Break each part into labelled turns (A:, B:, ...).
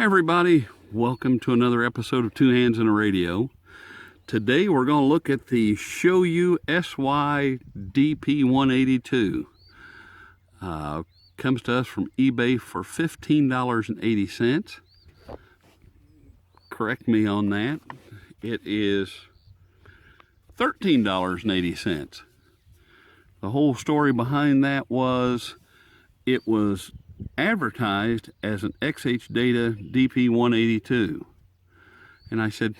A: Hi everybody, welcome to another episode of Two Hands in a Radio. Today we're going to look at the ShouYu DP182. Comes to us from eBay for $15.80. Correct me on that. It is $13.80. The whole story behind that was it was advertised as an XH-Data DP182. And I said,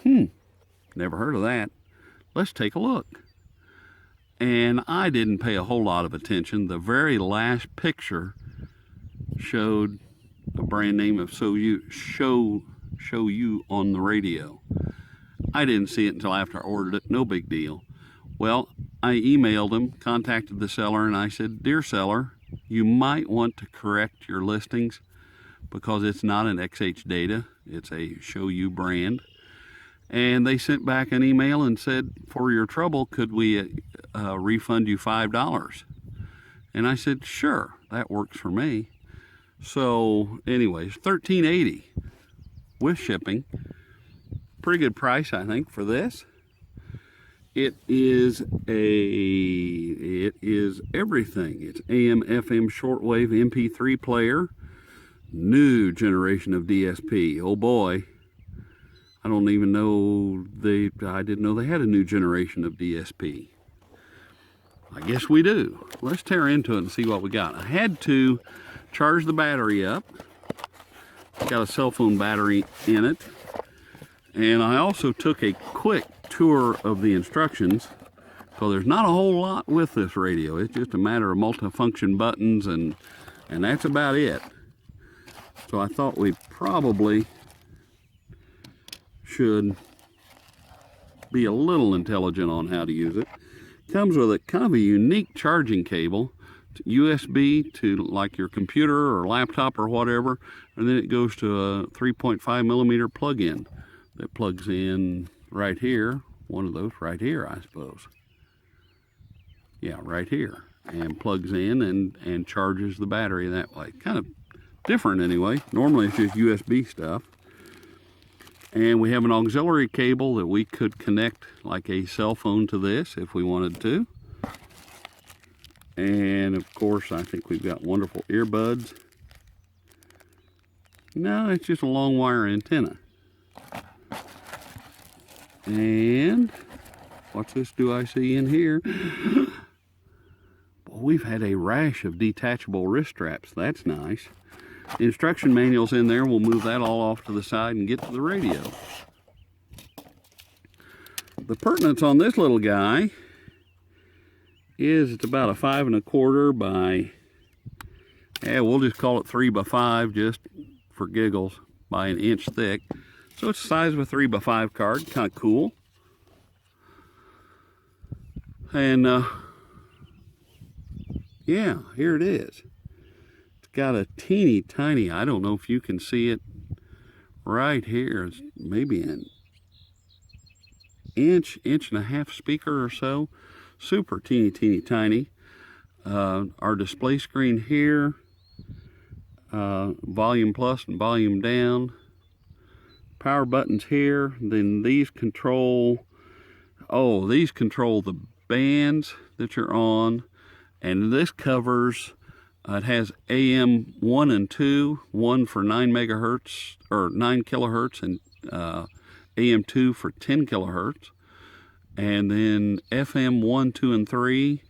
A: never heard of that. Let's take a look. And I didn't pay a whole lot of attention. The very last picture showed a brand name of ShouYu on the radio. I didn't see it until after I ordered it. No big deal. Well, I emailed him, contacted the seller, and I said, "Dear seller, you might want to correct your listings because it's not an XH-Data. It's a ShouYu brand." And they sent back an email and said, "For your trouble, could we refund you $5? And I said, "Sure, that works for me." So anyways, $13.80 with shipping. Pretty good price, I think, for this. It is everything. It's AM, FM, shortwave, MP3 player, new generation of DSP. Oh boy, I don't even know I didn't know they had a new generation of DSP. I guess we do. Let's tear into it and see what we got. I had to charge the battery up. It's got a cell phone battery in it. And I also took a quick tour of the instructions, so there's not a whole lot with this radio. It's just a matter of multifunction buttons, and that's about it. So I thought we probably should be a little intelligent on how to use it. Comes with a kind of a unique charging cable, USB to like your computer or laptop or whatever, and then it goes to a 3.5 millimeter plug-in that plugs in right here. One of those right here, I suppose. Yeah, right here. And plugs in and charges the battery that way. Kind of different anyway. Normally it's just USB stuff. And we have an auxiliary cable that we could connect like a cell phone to this if we wanted to. And of course, I think we've got wonderful earbuds. No, it's just a long wire antenna. And what's this do I see in here? Well, we've had a rash of detachable wrist straps. That's nice. The instruction manual's in there. We'll move that all off to the side and get to the radio. The pertinence on this little guy is it's about a 5 1/4 by, we'll just call it 3 by 5 just for giggles, by an inch thick. So it's the size of a 3 by 5 card, kind of cool. And yeah, here it is. It's got a teeny tiny, I don't know if you can see it right here. It's maybe an inch and a half speaker or so. Super teeny tiny. Our display screen here, volume plus and volume down. Power buttons here. Then these control the bands that you're on, and this covers it has AM 1 and 2, one for 9 megahertz or 9 kilohertz, and AM 2 for 10 kilohertz, and then FM 1, 2, and 3.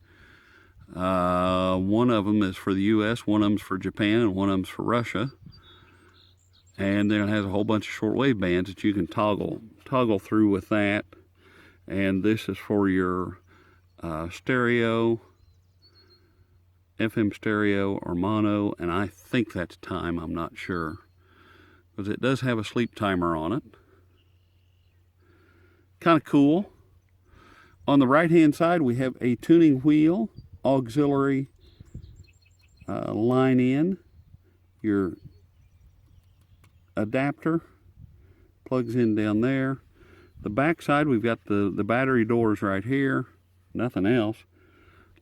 A: One of them is for the US, one of them's for Japan, and one of them's for Russia. And then it has a whole bunch of shortwave bands that you can toggle through with that. And this is for your stereo, FM stereo or mono, and I think that's time, I'm not sure. Because it does have a sleep timer on it. Kind of cool. On the right hand side we have a tuning wheel, auxiliary line in, your adapter plugs in down there. The back side we've got the battery doors right here, nothing else.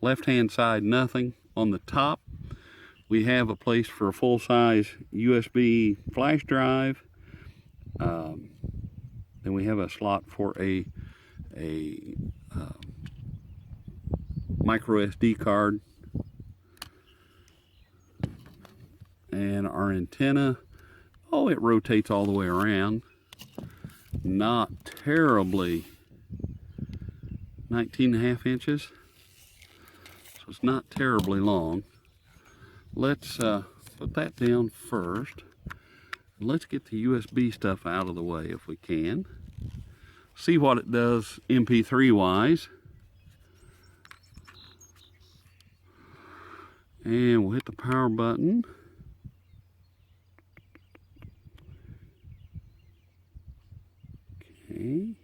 A: Left hand side, nothing. On the top we have a place for a full-size USB flash drive, Then we have a slot for a micro SD card, and our antenna, oh, it rotates all the way around. Not terribly, 19.5 inches, so it's not terribly long. Let's put that down first. Let's get the USB stuff out of the way if we can. See what it does MP3 wise. And we'll hit the power button. Okay.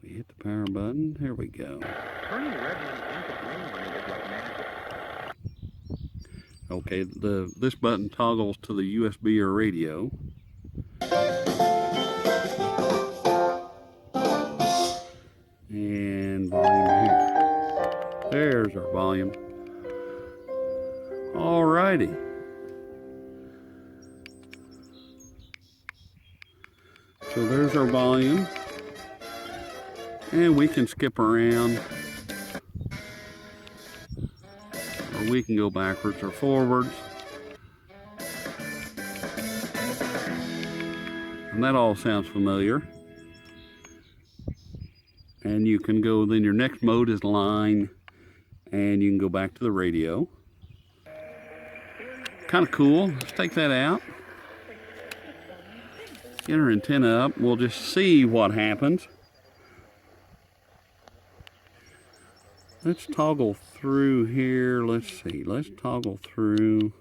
A: We hit the power button. Here we go. Okay, this button toggles to the USB or radio. And volume here. There's our volume. Alrighty. So there's our volume. And we can skip around. Or we can go backwards or forwards. And that all sounds familiar. And you can go, then your next mode is line, and you can go back to the radio. Kind of cool. Let's take that out. Get our antenna up. We'll just see what happens. Let's toggle through here. Let's see. Let's toggle through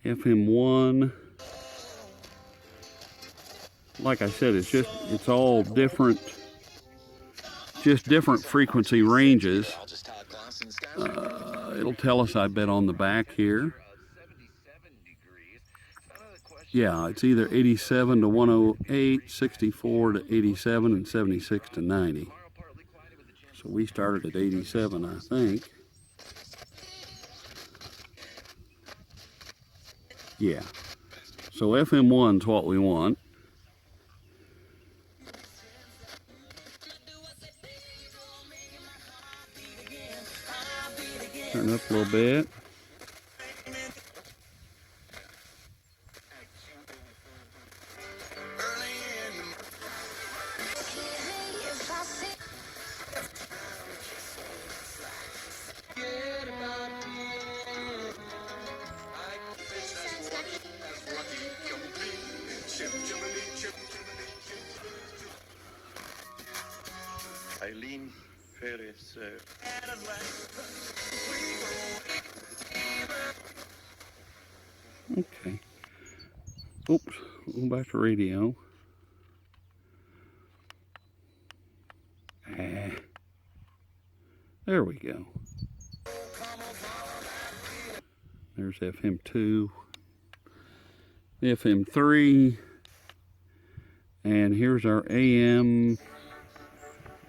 A: FM1. Like I said, it's all different. Just different frequency ranges. It'll tell us, I bet, on the back here. Yeah, it's either 87 to 108, 64 to 87, and 76 to 90. So we started at 87, I think. Yeah. So FM1's what we want. Turn up a little bit.
B: Eileen Ferris.
A: Okay. Oops. Go back to radio. There we go. There's FM2, FM3, and here's our AM.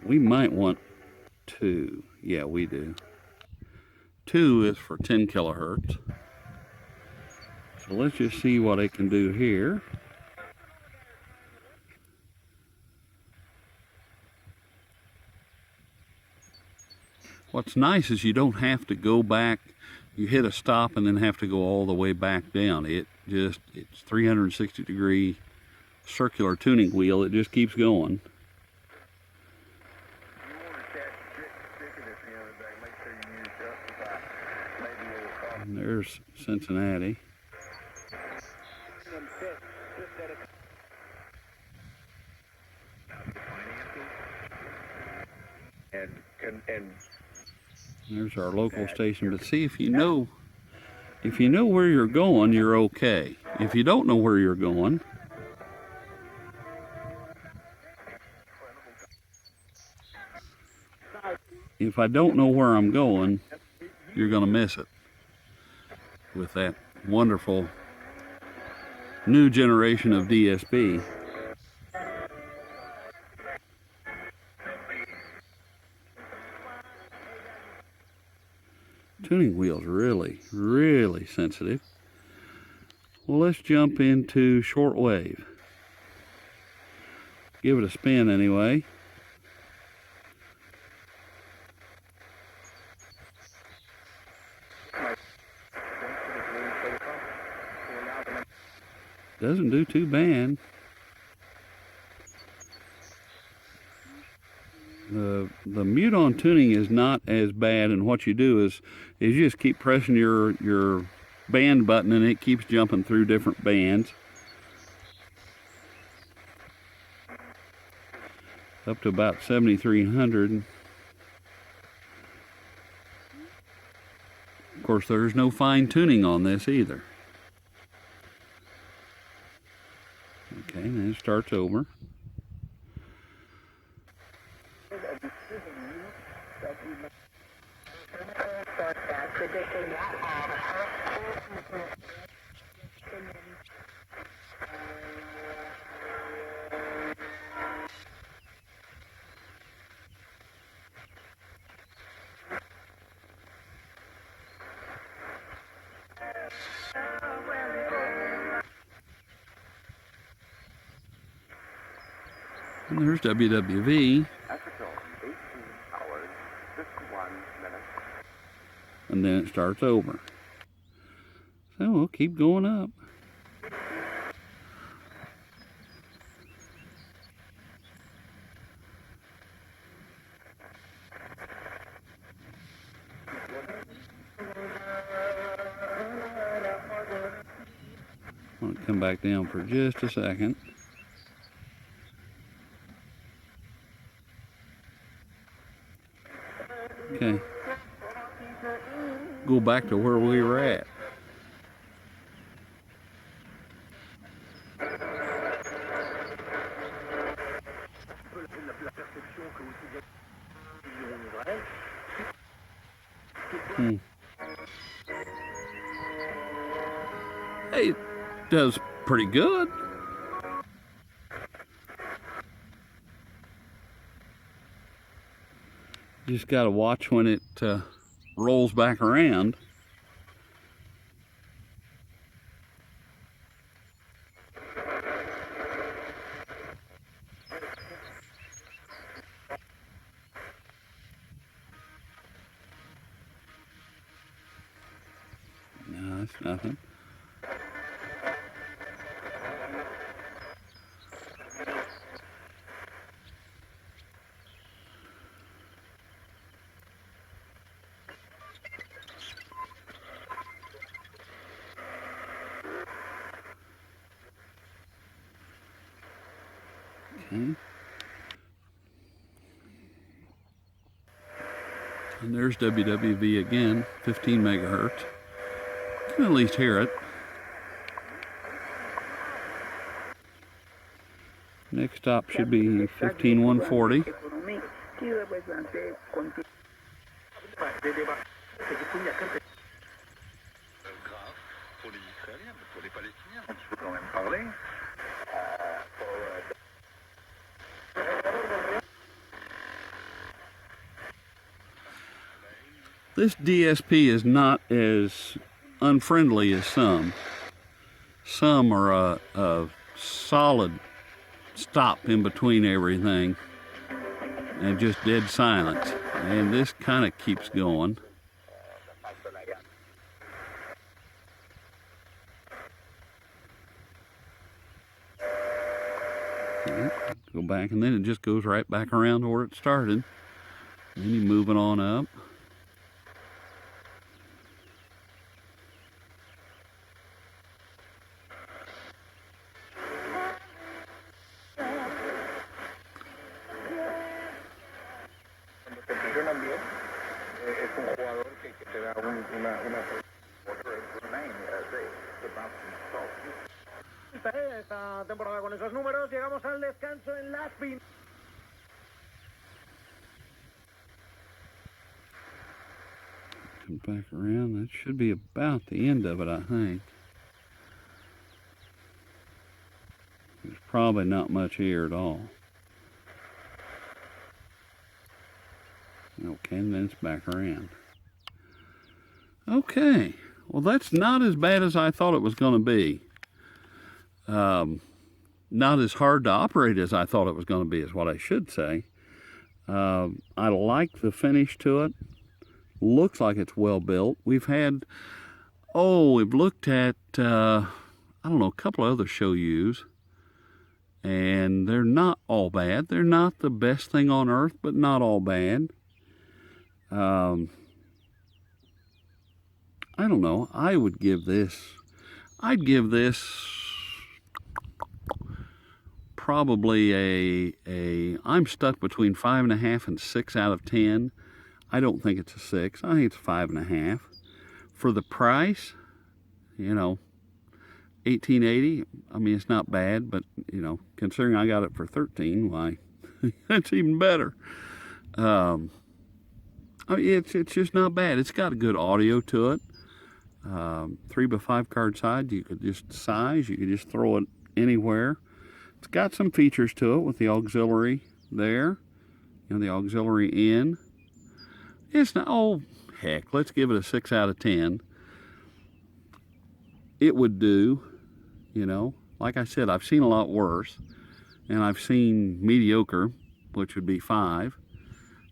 A: We might want 2. Yeah, we do. 2 is for 10 kilohertz. So let's just see what it can do here. What's nice is you don't have to go back. You hit a stop and then have to go all the way back down. It's 360-degree circular tuning wheel. It just keeps going. And there's Cincinnati.
B: And
A: there's our local station. But see, if you know where you're going, you're okay. If you don't know where you're going, if I don't know where I'm going, you're going to miss it with that wonderful new generation of DSP. Tuning wheel's really, really sensitive. Well, let's jump into shortwave. Give it a spin anyway. Doesn't do too bad. The mute on tuning is not as bad, and what you do is you just keep pressing your band button and it keeps jumping through different bands up to about 7,300. Of course, there's no fine tuning on this either. Okay, then it starts over. And there's WWV. And then it starts over. So we'll keep going up. I'm going to come back down for just a second. Okay. Go back to where we were at. Hey, it does pretty good. Just got to watch when it rolls back around. No, that's nothing. Okay. And there's WWV again, 15 megahertz. You can at least hear it. Next stop should be 15140. This DSP is not as unfriendly as some. Some are a solid stop in between everything and just dead silence. And this kind of keeps going. Okay, go back, and then it just goes right back around to where it started. Then you move it on up.
C: Esta temporada con esos números llegamos al descanso en la final.
A: Come back around. That should be about the end of it, I think. There's probably not much here at all. Okay, and then it's back around. Okay, well that's not as bad as I thought it was going to be. Not as hard to operate as I thought it was going to be, is what I should say. I like the finish to it. Looks like it's well built. We've looked at, I don't know, a couple of other ShouYus, and they're not all bad. They're not the best thing on earth, but not all bad. I don't know. I'd give this probably I'm stuck between 5.5 and 6 out of 10. I don't think it's a 6. I think it's a 5.5. For the price, you know, $18.80. I mean, it's not bad, but you know, considering I got it for $13, why, that's even better. I mean, it's just not bad. It's got a good audio to it. 3x5 card side. You could just you could just throw it anywhere. It's got some features to it with the auxiliary there, you know, the auxiliary in. It's not, oh heck, let's give it a 6 out of 10. It would do, you know. Like I said, I've seen a lot worse, and I've seen mediocre, which would be 5.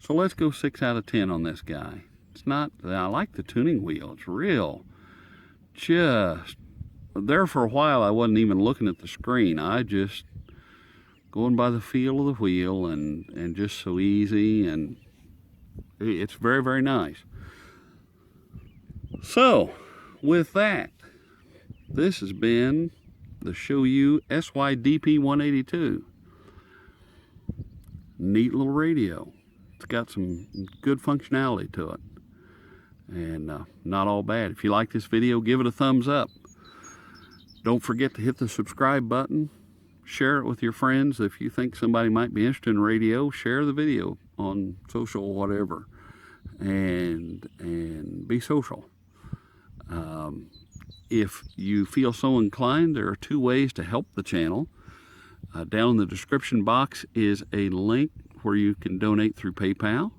A: So let's go 6 out of 10 on this guy. It's not, I like the tuning wheel. It's real. Just, there for a while I wasn't even looking at the screen. I just going by the feel of the wheel, and just so easy, and it's very, very nice. So, with that, this has been the ShouYu DP182. Neat little radio. It's got some good functionality to it, and not all bad. If you like this video, give it a thumbs up. Don't forget to hit the subscribe button. Share it with your friends. If you think somebody might be interested in radio, share the video on social, whatever, and be social. If you feel so inclined, there are 2 ways to help the channel. Down in the description box is a link where you can donate through PayPal,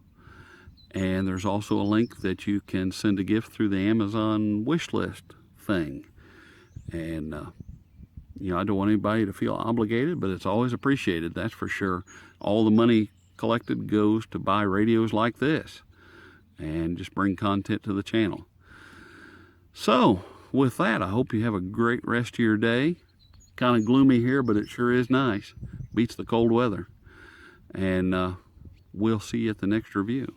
A: and there's also a link that you can send a gift through the Amazon wish list thing. And you know, I don't want anybody to feel obligated, but it's always appreciated, that's for sure. All the money collected goes to buy radios like this and just bring content to the channel. So with that, I hope you have a great rest of your day. Kind of gloomy here, but it sure is nice. Beats the cold weather. And we'll see you at the next review.